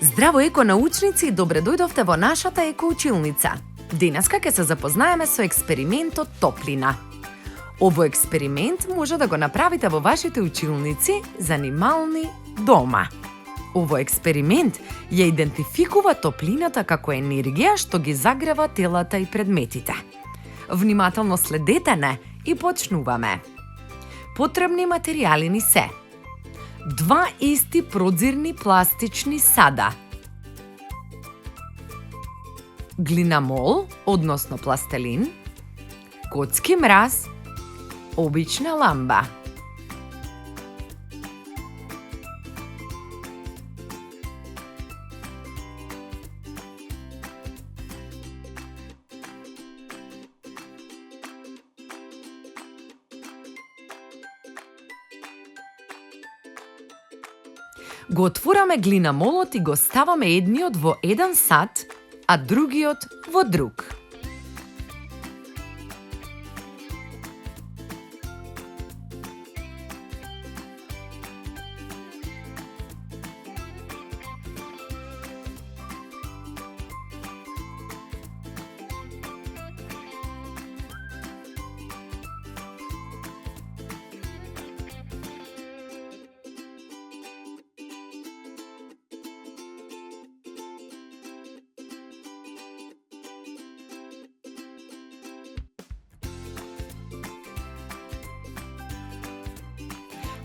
Здраво еконаучници и добре дојдовте во нашата екоучилница. Денеска ќе се запознаеме со експериментот топлина. Овој експеримент може да го направите во вашите училници занимални дома. Овој експеримент ја идентификува топлината како енергија што ги загрева телата и предметите. Внимателно следете не и почнуваме. Потребни материјали ни се: 2 исти продзирни пластични сада, глинамол, односно пластелин, коцки мраз, обична ламба. Го отвораме глинамолот и го ставаме едниот во еден сад, а другиот во друг.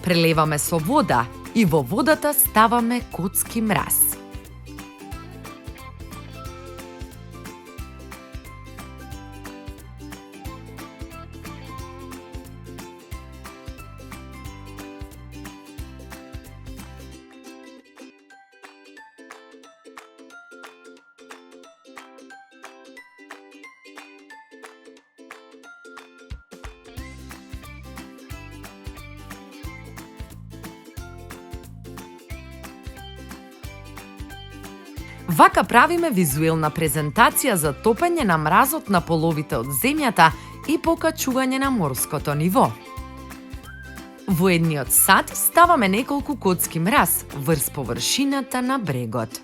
Прелеваме со вода и во водата ставаме коцки мраз. Вака правиме визуелна презентација за топење на мразот на половите од земјата и покачување на морското ниво. Во едниот сад ставаме неколку коцки мраз врз површината на брегот.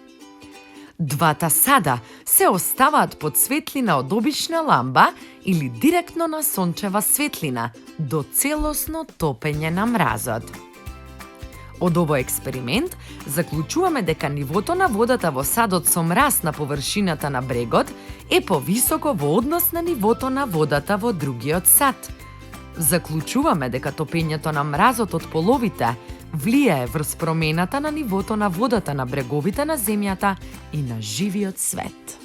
Двата сада се оставаат под светлина од обична ламба или директно на сончева светлина до целосно топење на мразот. Од овој експеримент заклучуваме дека нивото на водата во садот со мраз на површината на брегот е повисоко во однос на нивото на водата во другиот сад. Заклучуваме дека топењето на мразот од половите влијае врз промената на нивото на водата на бреговите на земјата и на живиот свет.